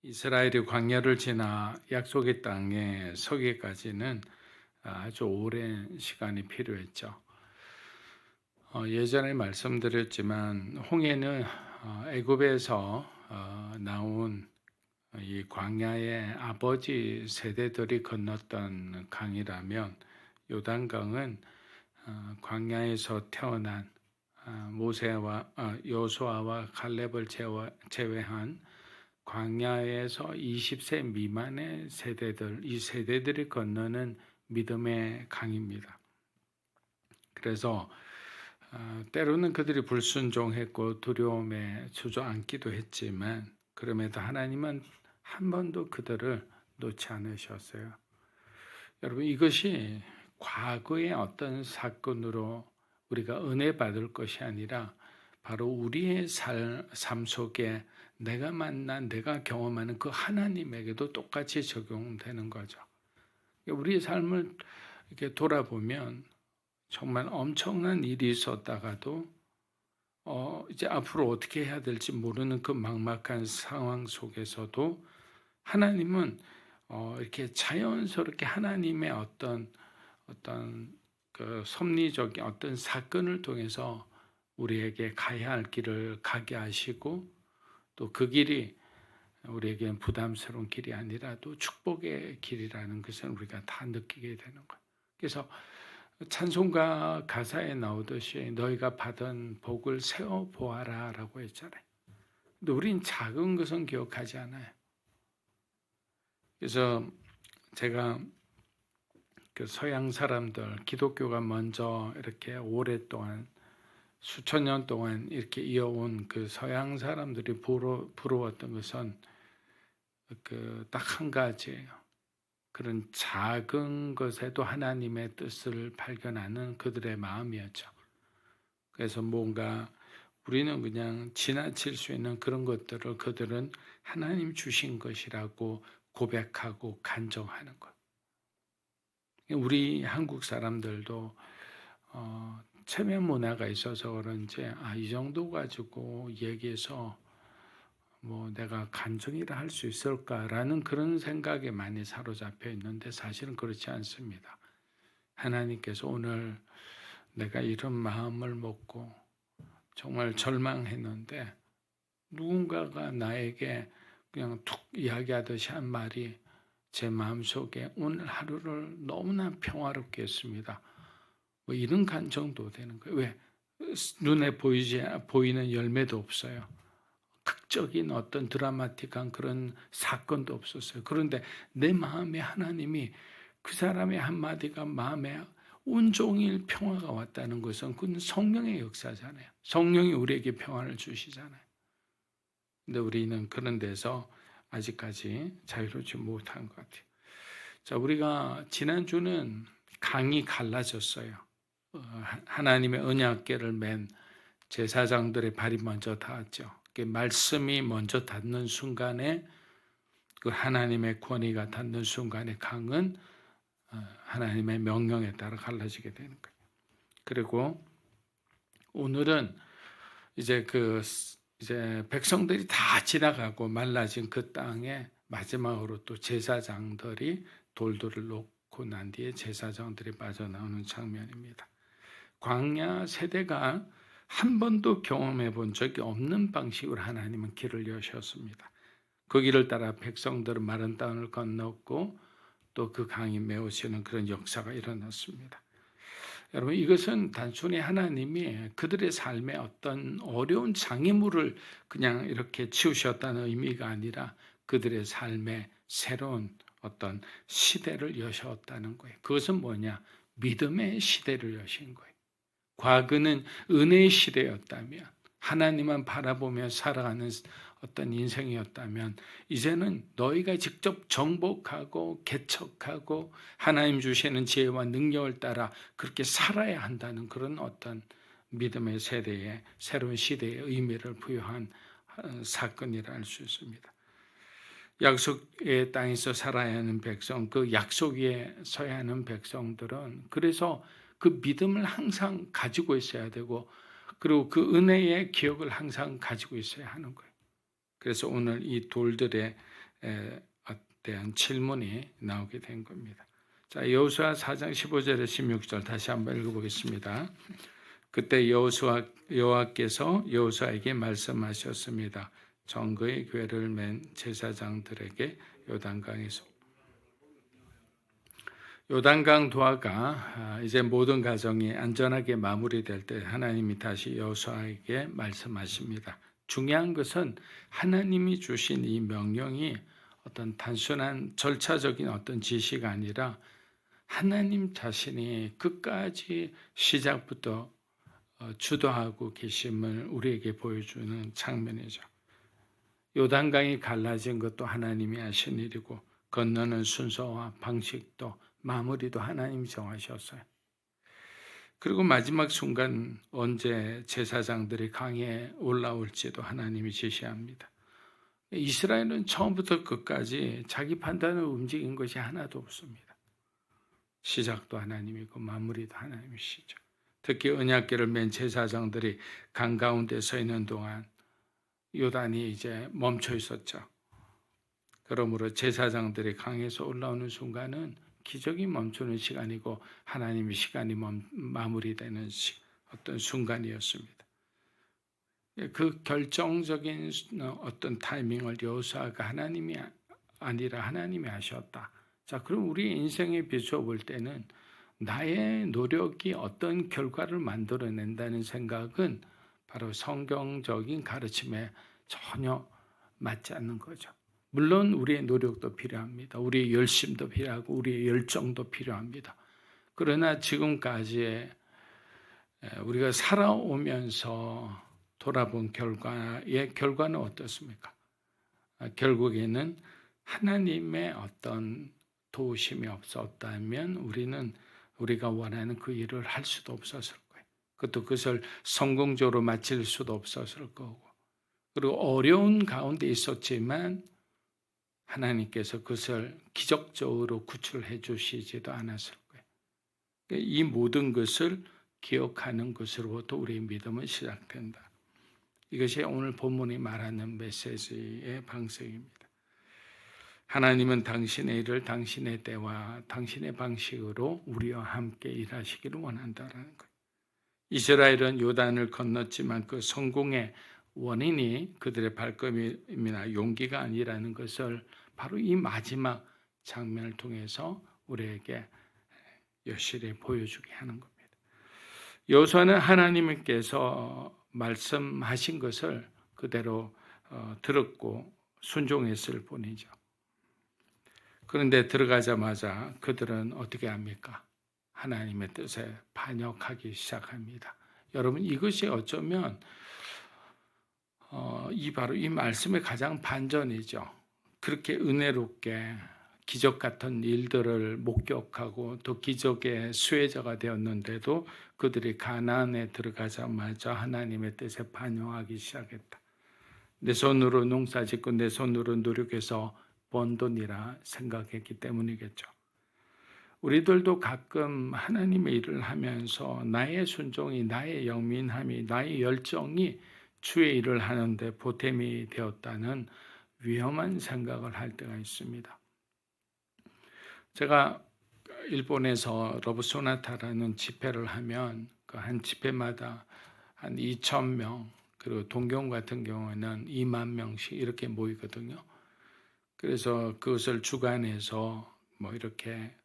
이스라엘이 광야를 지나 약속의 땅에 서기까지는 아주 오랜 시간이 필요했죠. 예전에 말씀드렸지만 홍해는 애굽에서 나온 이 광야의 아버지 세대들이 건넜던 강이라면, 요단강은 광야에서 태어난 모세와 여호수아와 갈렙을 제외한 광야에서 20세 미만의 세대들, 이 세대들이 건너는 믿음의 강입니다. 그래서 때로는 그들이 불순종했고 두려움에 주저앉기도 했지만, 그럼에도 하나님은 한 번도 그들을 놓지 않으셨어요. 여러분, 이것이 과거의 어떤 사건으로 우리가 은혜 받을 것이 아니라 바로 우리의 삶 속에 내가 만난, 내가 경험하는 그 하나님에게도 똑같이 적용되는 거죠. 우리의 삶을 이렇게 돌아보면 정말 엄청난 일이 있었다가도 이제 앞으로 어떻게 해야 될지 모르는 그 막막한 상황 속에서도 하나님은 이렇게 자연스럽게 하나님의 어떤 그 섭리적인 어떤 사건을 통해서 우리에게 가야 할 길을 가게 하시고, 또 그 길이 우리에게는 부담스러운 길이 아니라 또 축복의 길이라는 것을 우리가 다 느끼게 되는 거예요. 그래서 찬송가 가사에 나오듯이 너희가 받은 복을 세어 보아라 라고 했잖아요. 근데 우린 작은 것은 기억하지 않아요. 그래서 제가 그 서양 사람들, 기독교가 먼저 이렇게 오랫동안 수천 년 동안 이렇게 이어온 그 서양 사람들이 부러웠던 것은 그 딱 한 가지예요. 그런 작은 것에도 하나님의 뜻을 발견하는 그들의 마음이었죠. 그래서 뭔가 우리는 그냥 지나칠 수 있는 그런 것들을 그들은 하나님 주신 것이라고 고백하고 간정하는 것. 우리 한국 사람들도 체면 문화가 있어서 그런지 이 정도 가지고 얘기해서 뭐 내가 간증이라 할 수 있을까라는 그런 생각에 많이 사로잡혀 있는데, 사실은 그렇지 않습니다. 하나님께서 오늘 내가 이런 마음을 먹고 정말 절망했는데 누군가가 나에게 그냥 툭 이야기하듯이 한 말이 제 마음속에 오늘 하루를 너무나 평화롭게 했습니다. 뭐 이런 감정도 되는 거예요. 왜? 눈에 보이는 열매도 없어요. 극적인 어떤 드라마틱한 그런 사건도 없었어요. 그런데 내 마음에 하나님이 그 사람의 한마디가 마음에 온종일 평화가 왔다는 것은 그건 성령의 역사잖아요. 성령이 우리에게 평화를 주시잖아요. 근데 우리는 그런 데서 아직까지 자유롭지 못한 것 같아요. 자, 우리가 지난주는 강이 갈라졌어요. 하나님의 언약궤를 맨 제사장들의 발이 먼저 닿았죠. 말씀이 먼저 닿는 순간에, 그 하나님의 권위가 닿는 순간에 강은 하나님의 명령에 따라 갈라지게 되는 거예요. 그리고 오늘은 이제 백성들이 다 지나가고 말라진 그 땅에 마지막으로 또 제사장들이 돌들을 놓고 난 뒤에 제사장들이 빠져나오는 장면입니다. 광야 세대가 한 번도 경험해 본 적이 없는 방식으로 하나님은 길을 여셨습니다. 그 길을 따라 백성들은 마른 땅을 건넜고 또 그 강이 메우시는 그런 역사가 일어났습니다. 여러분, 이것은 단순히 하나님이 그들의 삶에 어떤 어려운 장애물을 그냥 이렇게 치우셨다는 의미가 아니라 그들의 삶에 새로운 어떤 시대를 여셨다는 거예요. 그것은 뭐냐? 믿음의 시대를 여신 거예요. 과거는 은혜의 시대였다면, 하나님만 바라보며 살아가는 어떤 인생이었다면, 이제는 너희가 직접 정복하고 개척하고 하나님 주시는 지혜와 능력을 따라 그렇게 살아야 한다는 그런 어떤 믿음의 세대에, 새로운 시대의 의미를 부여한 사건이라 할 수 있습니다. 약속의 땅에서 살아야 하는 백성, 그 약속 위에 서야 하는 백성들은 그래서 그 믿음을 항상 가지고 있어야 되고, 그리고 그 은혜의 기억을 항상 가지고 있어야 하는 거예요. 그래서 오늘 이 돌들의 대한 질문이 나오게 된 겁니다. 자, 여호수아 4장 15절에 16절 다시 한번 읽어보겠습니다. 그때 여호와께서 여호수아에게 말씀하셨습니다. 정거의 궤를 맨 제사장들에게 요단강 도하가 이제 모든 가정이 안전하게 마무리될 때 하나님이 다시 여호수아에게 말씀하십니다. 중요한 것은 하나님이 주신 이 명령이 어떤 단순한 절차적인 어떤 지시가 아니라 하나님 자신이 끝까지 시작부터 주도하고 계심을 우리에게 보여주는 장면이죠. 요단강이 갈라진 것도 하나님이 하신 일이고 건너는 순서와 방식도 마무리도 하나님이 정하셨어요. 그리고 마지막 순간 언제 제사장들이 강에 올라올지도 하나님이 지시합니다. 이스라엘은 처음부터 끝까지 자기 판단으로 움직인 것이 하나도 없습니다. 시작도 하나님이고 마무리도 하나님이시죠. 특히 언약궤를 맨 제사장들이 강 가운데 서 있는 동안 요단이 이제 멈춰 있었죠. 그러므로 제사장들이 강에서 올라오는 순간은 기적이 멈추는 시간이고 하나님의 시간이 마무리되는 어떤 순간이었습니다. 그 결정적인 어떤 타이밍을 여호수아가 하나님이 아니라 하나님이 하셨다. 자, 그럼 우리 인생에 비추어 볼 때는 나의 노력이 어떤 결과를 만들어낸다는 생각은 바로 성경적인 가르침에 전혀 맞지 않는 거죠. 물론 우리의 노력도 필요합니다. 우리의 열심도 필요하고 우리의 열정도 필요합니다. 그러나 지금까지의 우리가 살아오면서 돌아본 결과는 어떻습니까? 결국에는 하나님의 어떤 도우심이 없었다면 우리가 원하는 그 일을 할 수도 없었을 거예요. 그것을 성공적으로 마칠 수도 없었을 거고. 그리고 어려운 가운데 있었지만 하나님께서 그것을 기적적으로 구출해 주시지도 않았을 거예요. 이 모든 것을 기억하는 것으로부터 우리의 믿음은 시작된다. 이것이 오늘 본문이 말하는 메시지의 방식입니다. 하나님은 당신의 일을 당신의 때와 당신의 방식으로 우리와 함께 일하시기를 원한다라는 거예요. 이스라엘은 요단을 건넜지만 그 성공의 원인이 그들의 발걸음이나 용기가 아니라는 것을 바로 이 마지막 장면을 통해서 우리에게 여실히 보여주게 하는 겁니다. 여호수아는 하나님께서 말씀하신 것을 그대로 들었고 순종했을 뿐이죠. 그런데 들어가자마자 그들은 어떻게 합니까? 하나님의 뜻에 반역하기 시작합니다. 여러분, 이것이 어쩌면 바로 이 말씀의 가장 반전이죠. 그렇게 은혜롭게 기적 같은 일들을 목격하고 또 기적의 수혜자가 되었는데도 그들이 가나안에 들어가자마자 하나님의 뜻에 반역하기 시작했다. 내 손으로 농사짓고 내 손으로 노력해서 번 돈이라 생각했기 때문이겠죠. 우리들도 가끔 하나님의 일을 하면서 나의 순종이, 나의 영민함이, 나의 열정이 주의 일을 하는데 보탬이 되었다는 위험한 생각을 할 때가 있습니다. 제가 일본에서 러브 소나타라는 집회를 하면 그 한 집회마다 한 2,000명, 그리고 동경 같은 경우에는 2만 명씩 이렇게 모이거든요. 그래서 그것을 주관해서 이렇게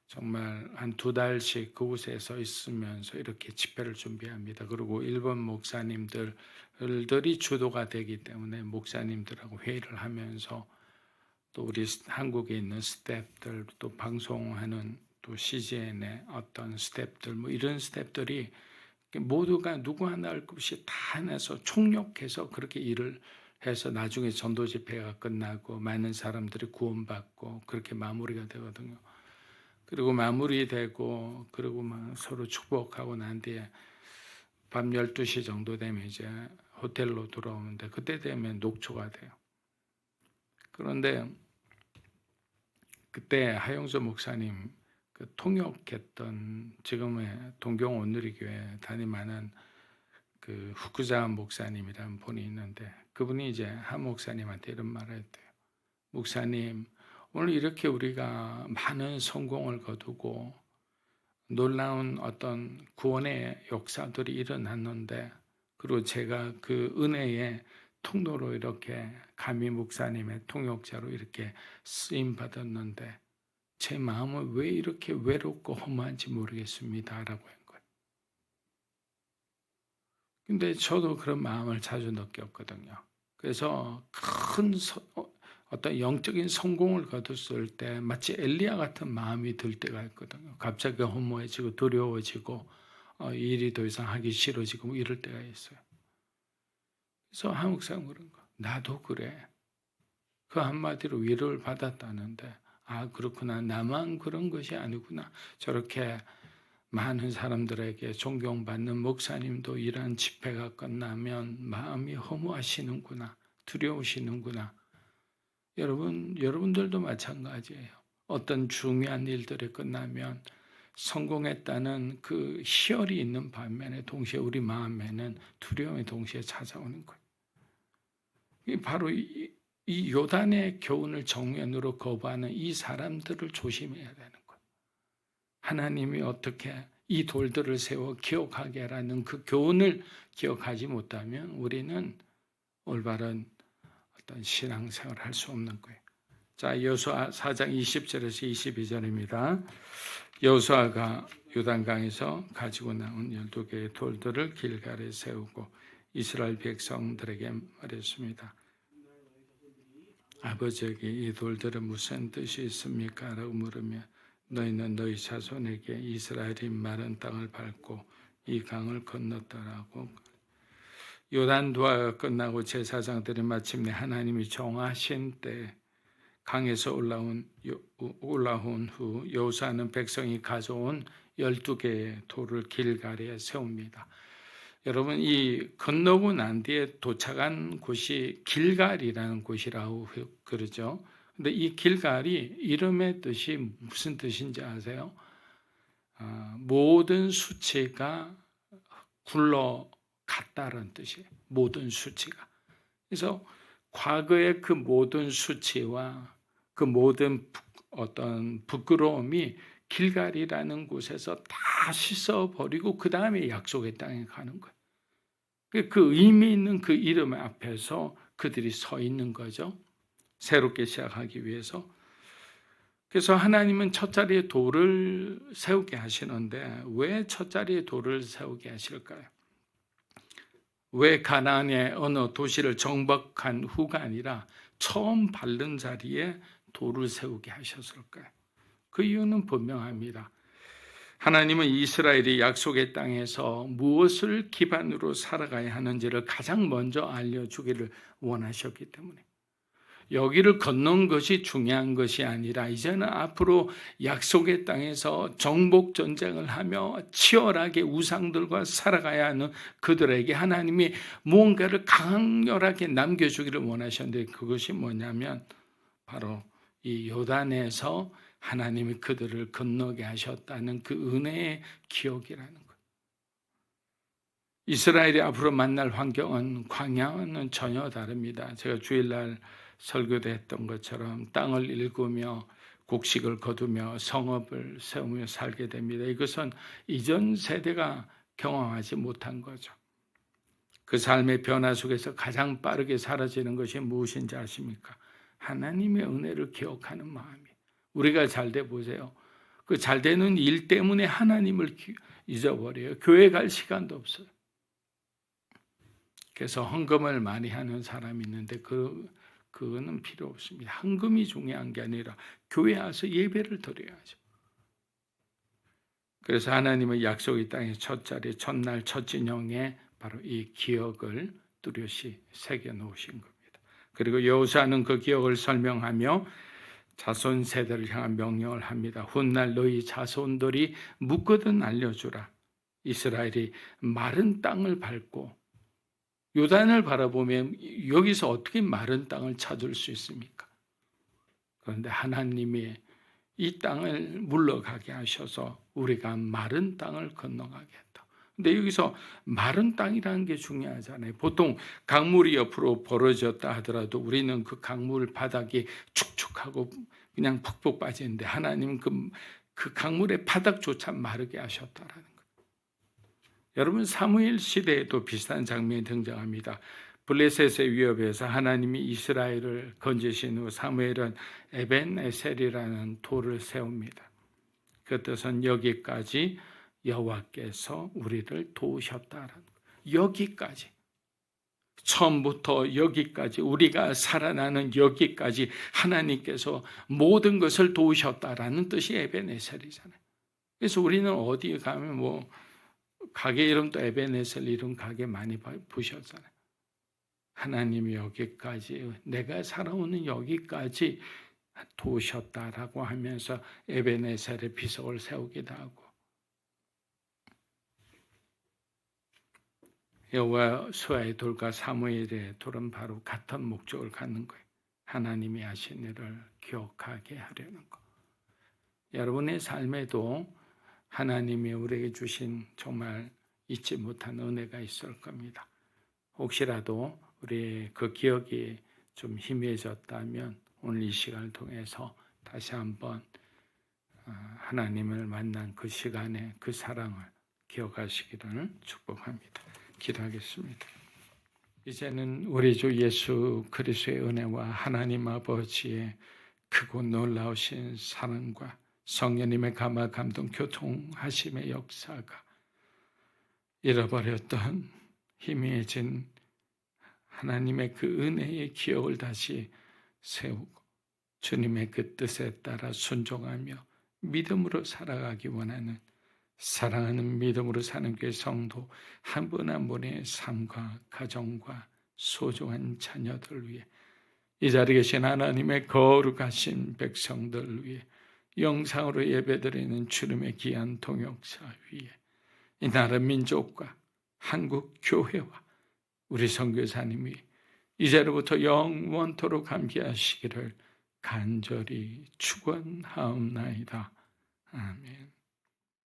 정말 한 2달씩 그곳에서 있으면서 이렇게 집회를 준비합니다. 그리고 일본 목사님들이 주도가 되기 때문에 목사님들하고 회의를 하면서 또 우리 한국에 있는 스태프들, 또 방송하는 또 CGN의 어떤 스태프들, 이런 스태프들이 모두가 누구 하나 할 것 없이 다 내서 총력해서 그렇게 일을 해서 나중에 전도 집회가 끝나고 많은 사람들이 구원받고 그렇게 마무리가 되거든요. 그리고 마무리되고 그리고 막 서로 축복하고 난 뒤에 밤 12시 정도 되면 이제 호텔로 돌아오는데 그때 되면 녹초가 돼요. 그런데 그때 하용조 목사님 그 통역했던 지금의 동경 온누리교회 담임하는 그 후쿠자 목사님이라는 분이 있는데 그분이 이제 한 목사님한테 이런 말을 했대요. 목사님, 오늘 이렇게 우리가 많은 성공을 거두고 놀라운 어떤 구원의 역사들이 일어났는데, 그리고 제가 그 은혜의 통로로 이렇게 감히 목사님의 통역자로 이렇게 쓰임 받았는데 제 마음은 왜 이렇게 외롭고 허무한지 모르겠습니다 라고 한 거예요. 근데 저도 그런 마음을 자주 느꼈거든요. 그래서 큰 어떤 영적인 성공을 거뒀을 때 마치 엘리야 같은 마음이 들 때가 있거든요. 갑자기 허무해지고 두려워지고 일이 더 이상 하기 싫어지고 뭐 이럴 때가 있어요. 그래서 한국 사람 그런 거, 나도 그래. 그 한마디로 위로를 받았다는데, 아 그렇구나, 나만 그런 것이 아니구나. 저렇게 많은 사람들에게 존경받는 목사님도 이러한 집회가 끝나면 마음이 허무하시는구나, 두려우시는구나. 여러분들도 마찬가지예요. 어떤 중요한 일들이 끝나면 성공했다는 그 희열이 있는 반면에 동시에 우리 마음에는 두려움이 동시에 찾아오는 거예요. 바로 이 요단의 교훈을 정면으로 거부하는 이 사람들을 조심해야 되는 거예요. 하나님이 어떻게 이 돌들을 세워 기억하게 하라는 그 교훈을 기억하지 못하면 우리는 올바른 어떤 신앙생활을 할 수 없는 거예요. 자, 여호수아 4장 20절에서 22절입니다. 여호수아가 요단강에서 가지고 나온 12개의 돌들을 길갈에 세우고 이스라엘 백성들에게 말했습니다. 아버지에게 이 돌들은 무슨 뜻이 있습니까? 라고 물으며 너희는 너희 자손에게 이스라엘이 마른 땅을 밟고 이 강을 건넜다라고. 요단 두아가 끝나고 제사장들이 마침내 하나님이 정하신 때 강에서 올라온 후 여호수아는 백성이 가져온 12개의 돌을 길갈에 세웁니다. 여러분, 이 건너고 난 뒤에 도착한 곳이 길갈이라는 곳이라고 그러죠. 근데 이 길갈이 이름의 뜻이 무슨 뜻인지 아세요? 모든 수치가 굴러갔다는 뜻이에요. 모든 수치가. 그래서 과거의 그 모든 수치와 그 모든 어떤 부끄러움이 길갈이라는 곳에서 다 씻어버리고 그 다음에 약속의 땅에 가는 거예요. 그 의미 있는 그 이름 앞에서 그들이 서 있는 거죠. 새롭게 시작하기 위해서. 그래서 하나님은 첫자리에 돌을 세우게 하시는데 왜 첫자리에 돌을 세우게 하실까요? 왜 가나안의 어느 도시를 정복한 후가 아니라 처음 밟는 자리에 돌을 세우게 하셨을까요? 그 이유는 분명합니다. 하나님은 이스라엘이 약속의 땅에서 무엇을 기반으로 살아가야 하는지를 가장 먼저 알려주기를 원하셨기 때문에 여기를 건넌 것이 중요한 것이 아니라 이제는 앞으로 약속의 땅에서 정복 전쟁을 하며 치열하게 우상들과 살아가야 하는 그들에게 하나님이 무언가를 강렬하게 남겨주기를 원하셨는데 그것이 뭐냐면 바로 이 요단에서 하나님이 그들을 건너게 하셨다는 그 은혜의 기억이라는 거예요. 이스라엘이 앞으로 만날 환경은 광야와는 전혀 다릅니다. 제가 주일날 설교도 했던 것처럼 땅을 일구며 곡식을 거두며 성읍을 세우며 살게 됩니다. 이것은 이전 세대가 경험하지 못한 거죠. 그 삶의 변화 속에서 가장 빠르게 사라지는 것이 무엇인지 아십니까? 하나님의 은혜를 기억하는 마음이에요. 우리가 잘 돼 보세요. 그 잘 되는 일 때문에 하나님을 잊어버려요. 교회 갈 시간도 없어요. 그래서 헌금을 많이 하는 사람이 있는데 그거는 필요 없습니다. 헌금이 중요한 게 아니라 교회 와서 예배를 드려야죠. 그래서 하나님의 약속의 땅의 첫자리, 첫날, 첫 진영에 바로 이 기억을 뚜렷이 새겨 놓으신 겁니다. 그리고 여호수아는 그 기억을 설명하며 자손 세대를 향한 명령을 합니다. 훗날 너희 자손들이 묻거든 알려주라. 이스라엘이 마른 땅을 밟고 요단을 바라보면 여기서 어떻게 마른 땅을 찾을 수 있습니까? 그런데 하나님이 이 땅을 물러가게 하셔서 우리가 마른 땅을 건너가게 했다. 근데 여기서 마른 땅이라는 게 중요하잖아요. 보통 강물이 옆으로 벌어졌다 하더라도 우리는 그 강물 바닥이 축 축축하고 그냥 푹푹 빠지는데 하나님 그 강물의 바닥조차 마르게 하셨다라는 거예요. 여러분 사무엘 시대에도 비슷한 장면이 등장합니다. 블레셋의 위협에서 하나님이 이스라엘을 건지신 후 사무엘은 에벤에셀이라는 돌을 세웁니다. 그 뜻은 여기까지 여호와께서 우리를 도우셨다라는 거예요. 여기까지. 처음부터 여기까지 우리가 살아나는 여기까지 하나님께서 모든 것을 도우셨다라는 뜻이 에벤에셀이잖아요. 그래서 우리는 어디 가면 뭐 가게 이름도 에벤에셀 이름 가게 많이 보셨잖아요. 하나님이 여기까지 내가 살아오는 여기까지 도우셨다라고 하면서 에벤에셀의 비석을 세우기도 하고 여호와의 돌과 사무엘의 돌은 바로 같은 목적을 갖는 거예요. 하나님이 하신 일을 기억하게 하려는 것. 여러분의 삶에도 하나님이 우리에게 주신 정말 잊지 못한 은혜가 있을 겁니다. 혹시라도 우리의 그 기억이 좀 희미해졌다면 오늘 이 시간을 통해서 다시 한번 하나님을 만난 그 시간에 그 사랑을 기억하시기를 축복합니다. 기도하겠습니다. 이제는 우리 주 예수 그리스도의 은혜와 하나님 아버지의 크고 놀라우신 사랑과 성령님의 감화 감동 교통하심의 역사가 잃어버렸던 희미해진 하나님의 그 은혜의 기억을 다시 세우고 주님의 그 뜻에 따라 순종하며 믿음으로 살아가기 원하는 사랑하는 믿음으로 사는 교회 성도 한 분 한 분의 삶과 가정과 소중한 자녀들 위해 이 자리에 계신 하나님의 거룩하신 백성들 위해 영상으로 예배드리는 주님의 귀한 동역사 위에 이 나라 민족과 한국 교회와 우리 선교사님이 이제로부터 영원토록 함께하시기를 간절히 축원하옵나이다. 아멘.